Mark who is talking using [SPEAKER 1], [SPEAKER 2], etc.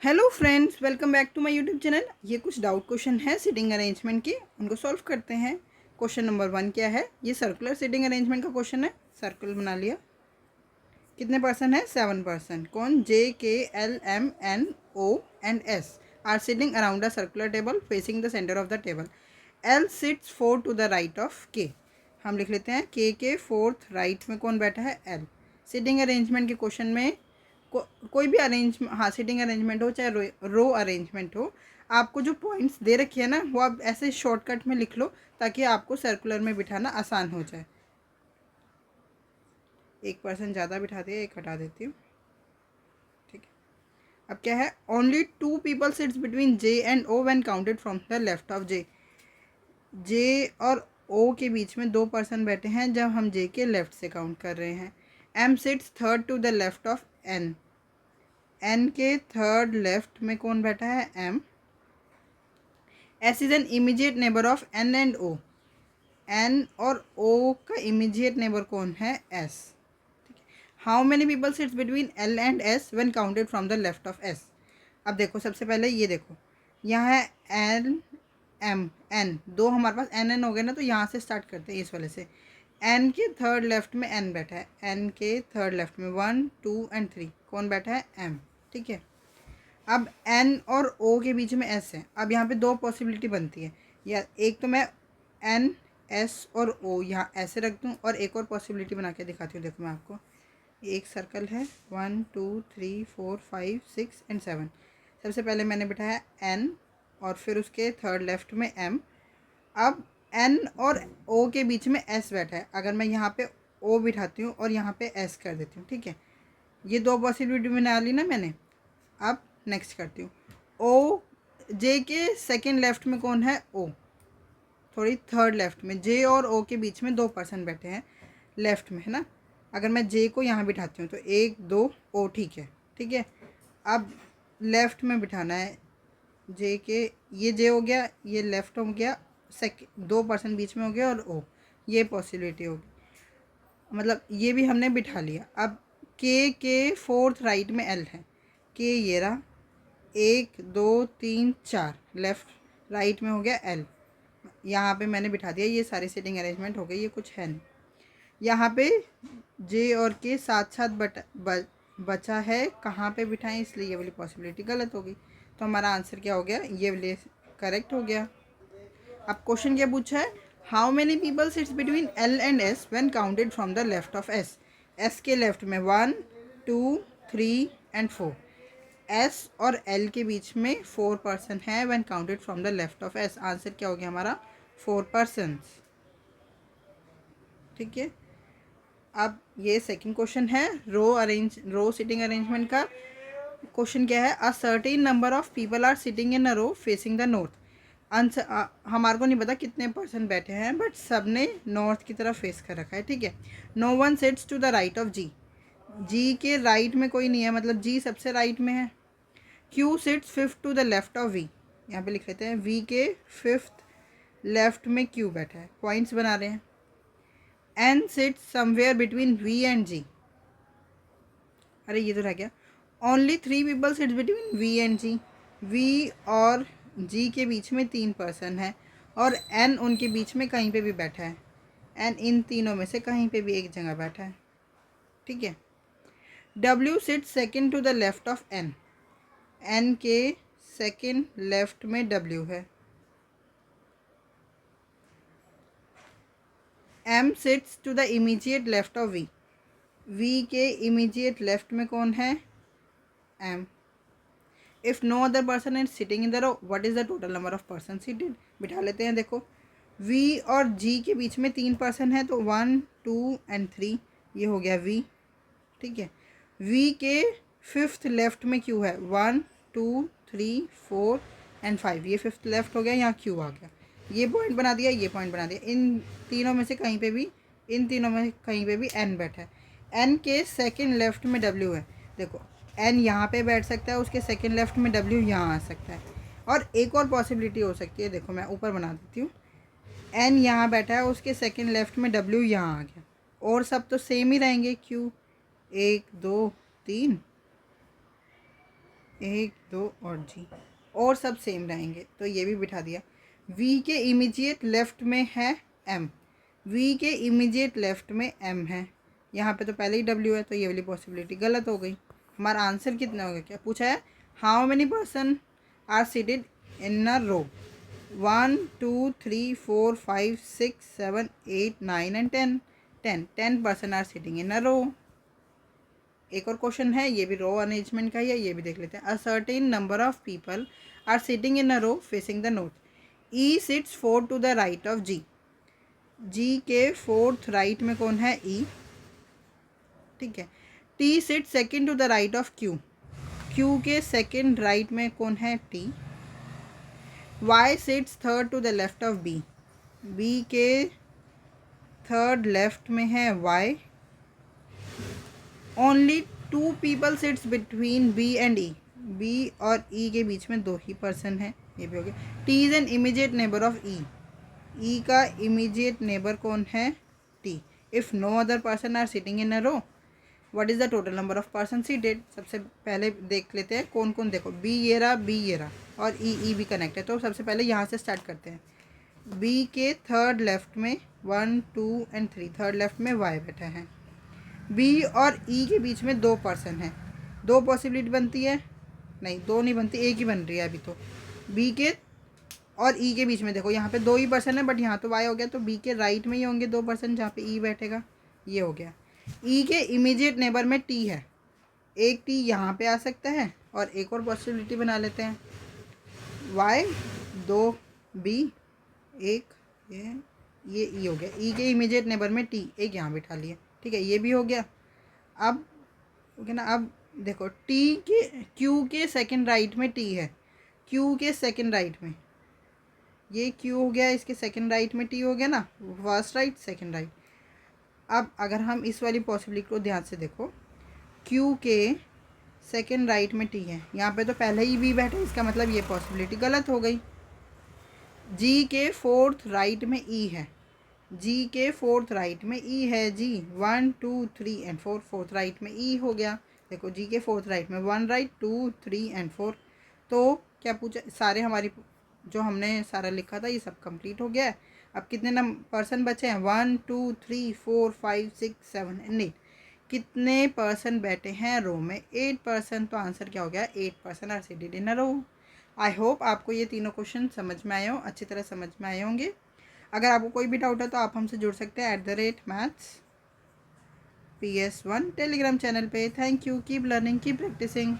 [SPEAKER 1] Hello friends, welcome back to my YouTube channel. ये कुछ doubt question है seating arrangement के, उनको सॉल्व करते हैं। क्वेश्चन नंबर 1 क्या है? ये सर्कुलर सीटिंग अरेंजमेंट का क्वेश्चन है। सर्कल बना लिया। कितने पर्सन है? 7 पर्सन। कौन? J, K, L, M, N, O and S are sitting around a circular table facing the centre of the table. L sits 4 to the right of K. हम लिख लेते हैं के 4th राइट में कौन बैठा है? एल। सीटिंग अरेंजमेंट के क्वेश्चन में कोई भी अरेंज, हाँ, सीटिंग अरेंजमेंट हो चाहे रो अरेंजमेंट हो, आपको जो पॉइंट्स दे रखे हैं ना, वो आप ऐसे शॉर्टकट में लिख लो ताकि आपको सर्कुलर में बिठाना आसान हो जाए। एक पर्सन ज़्यादा बिठा दिया, एक हटा देती हूँ। ठीक है। अब क्या है? Only 2 people sits between J and O when counted from the left of J. J और ओ के बीच में 2 पर्सन बैठे हैं जब हम जे के लेफ्ट से काउंट कर रहे हैं। M sits third to the left of N. N के थर्ड लेफ्ट में कौन बैठा है? M. S is an immediate neighbour of N and O. N और ओ का इमीडिएट नेबर कौन है? S. How many people sits between L and S when counted from the left of S. अब देखो, सबसे पहले ये देखो, यहाँ है एन, एम, एन, दो हमारे पास एन एन हो गए ना, तो यहाँ से स्टार्ट करते हैं इस वाले से। एन के थर्ड लेफ्ट में एन बैठा है। एन के थर्ड लेफ्ट में 1 2 एंड 3 कौन बैठा है? एम। ठीक है। अब एन और ओ के बीच में एस है। अब यहाँ पे 2 पॉसिबिलिटी बनती है। या एक तो मैं एन, एस और ओ यहाँ ऐसे रख दूँ, और एक और पॉसिबिलिटी बना के दिखाती हूँ। देखो मैं आपको, एक सर्कल है 1 2 3 4 5 6 एंड 7। सबसे पहले मैंने बिठाया एन और फिर उसके थर्ड लेफ्ट में एम। अब एन और ओ के बीच में एस बैठा है। अगर मैं यहाँ पे ओ बिठाती हूँ और यहाँ पे एस कर देती हूँ, ठीक है, ये 2 पॉसिबिलिटी बना ली ना मैंने। अब नेक्स्ट करती हूँ। ओ, जे के सेकंड लेफ्ट में कौन है? ओ। थोड़ी थर्ड लेफ्ट में जे और ओ के बीच में 2 पर्सन बैठे हैं लेफ्ट में, है ना। अगर मैं जे को यहाँ बिठाती हूँ तो 1 2 ओ, ठीक है। ठीक है। अब लेफ्ट में बिठाना है जे के। ये जे हो गया, ये लेफ्ट हो गया, 2 पर्सन बीच में हो गया, और ओ, ये पॉसिबिलिटी होगी। मतलब ये भी हमने बिठा लिया। अब के फोर्थ राइट में एल है। के ये रहा, 1 2 3 4 लेफ्ट राइट में हो गया एल। यहाँ पे मैंने बिठा दिया। ये सारी सीटिंग अरेंजमेंट हो गई, ये कुछ है नहीं। यहाँ पे जे और के साथ साथ बचा है, कहाँ पे बिठाएं, इसलिए ये वाली पॉसिबिलिटी गलत हो गई। तो हमारा आंसर क्या हो गया? ये वाले करेक्ट हो गया। अब क्वेश्चन क्या पूछा है? How many people sits between L and S when counted from the left of S. S के लेफ्ट में 1 2 3 एंड 4। एस और एल के बीच में 4 पर्सन है when counted from the left of S. Answer क्या हो गया हमारा? 4 पर्सन। ठीक है। अब ये सेकंड क्वेश्चन है रो सिटिंग अरेंजमेंट का। क्वेश्चन क्या है? A certain number of people are sitting in a row facing the north. हमारे को नहीं पता कितने पर्सन बैठे हैं, बट सब ने नॉर्थ की तरफ फेस कर रखा है। ठीक है। No one sits to the right of G. G के राइट में कोई नहीं है, मतलब जी सबसे राइट में है। Q sits fifth to the left of V. यहाँ पे लिख लेते हैं वी के फिफ्थ लेफ्ट में क्यू बैठा है। पॉइंट्स बना रहे हैं। N sits somewhere between V and G. अरे ये तो रह गया। Only 3 people sits between V and G. V और जी के बीच में 3 पर्सन है, और एन उनके बीच में कहीं पे भी बैठा है। एन इन तीनों में से कहीं पे भी एक जगह बैठा है। ठीक है। W sits second to the left of N. N के सेकेंड लेफ्ट में डब्ल्यू है। M sits to the immediate left of V. V के इमीजिएट लेफ्ट में कौन है? M. If no other person is sitting in the row, what is the total number of person seated? बिठा लेते हैं। देखो, वी और जी के बीच में 3 पर्सन है, तो 1 2 एंड 3, ये हो गया वी। ठीक है। वी के फिफ्थ लेफ्ट में क्यू है, 1 2 3 4 एंड 5, ये फिफ्थ लेफ्ट हो गया, यहाँ क्यू आ गया। ये पॉइंट बना दिया, ये पॉइंट बना दिया। इन तीनों में से कहीं पे भी, इन तीनों में कहीं पे भी एन बैठा है। एन के सेकंड लेफ्ट में डब्ल्यू है। देखो, एन यहाँ पे बैठ सकता है, उसके सेकंड लेफ्ट में डब्ल्यू यहाँ आ सकता है। और एक और पॉसिबिलिटी हो सकती है, देखो मैं ऊपर बना देती हूँ। एन यहाँ बैठा है, उसके सेकंड लेफ्ट में डब्ल्यू यहाँ आ गया, और सब तो सेम ही रहेंगे। क्यू 1 2 3, 1 2 और जी, और सब सेम रहेंगे, तो ये भी बिठा दिया। वी के इमीडिएट लेफ्ट में है एम, वी के इमीडिएट लेफ्ट में एम है, यहाँ पे तो पहले ही डब्ल्यू है, तो ये वाली पॉसिबिलिटी गलत हो गई। हमारा आंसर कितना हो गया, क्या पूछा है, how many person are seated in a row, 1 2 3 4 5 6 7 8 9 and 10, 10 person are sitting in a row. एक और क्वेश्चन है, ये भी रो अरेंजमेंट का ही है, ये भी देख लेते हैं। A certain number of people are sitting in a row facing the north, E sits 4 to the right of G, G के 4th राइट में कौन है, ई, ठीक है। T sit second to the right of Q, Q के second right में कौन है, T. Y sits third to the left of B, B के थर्ड लेफ्ट में है Y. Only 2 people sits between B and E, B और E के बीच में 2 ही पर्सन है, ये भी हो गया। T is an immediate neighbour of E, E का इमीडिएट नेबर कौन है, T. If no other person are sitting in a row, what is the total number of person seated. सबसे पहले देख लेते हैं कौन कौन, देखो बी ये रहा, बी ये रहा, और ई भी कनेक्ट है, तो सबसे पहले यहाँ से स्टार्ट करते हैं। बी के थर्ड लेफ्ट में 1 2 एंड 3, थर्ड लेफ्ट में वाई बैठा है। बी और ई के बीच में 2 पर्सन हैं, 2 पॉसिबिलिटी बनती है, नहीं 2 नहीं बनती, एक ही बन रही है अभी तो। बी के और ई के बीच में देखो यहाँ पे 2 ही पर्सन है, बट यहाँ तो वाई हो गया, तो बी के राइट में ही होंगे 2 पर्सन जहाँ पे ई बैठेगा, ये हो गया। ई के इमीडिएट नेबर में टी है, एक टी यहाँ पे आ सकता है, और एक और पॉसिबिलिटी बना लेते हैं, वाई 2 बी 1, ये ई हो गया। ई के इमीडिएट नेबर में टी, एक यहाँ बिठा लिया, ठीक है, ये भी हो गया। अब ओके ना, अब देखो टी के क्यू के सेकंड राइट में टी है, क्यू के सेकंड राइट में ये क्यू हो गया, इसके सेकंड राइट में टी हो गया ना, फर्स्ट राइट सेकंड राइट। अब अगर हम इस वाली पॉसिबिलिटी को ध्यान से देखो, क्यू के सेकंड राइट में टी है, यहाँ पे तो पहले ही बी बैठा है, इसका मतलब ये पॉसिबिलिटी गलत हो गई। जी के 4th राइट में ई है, जी के 4th राइट में ई है, जी 1 2 3 एंड 4, 4th राइट में ई हो गया। देखो जी के 4th राइट में 1 राइट 2 3 एंड 4, तो क्या पूछा, सारे हमारी जो हमने सारा लिखा था ये सब कंप्लीट हो गया है। अब कितने पर्सन बचे हैं, 1 2 3 4 5 6 7 एंड 8, कितने पर्सन बैठे हैं रो में, 8 पर्सन, तो आंसर क्या हो गया, 8 person are seated in a row. I hope आपको ये तीनों क्वेश्चन समझ में आए हो, अच्छी तरह समझ में आए होंगे। अगर आपको कोई भी डाउट है तो आप हमसे जुड़ सकते हैं @mathsps1 टेलीग्राम चैनल पे। Thank you, keep learning, keep practising.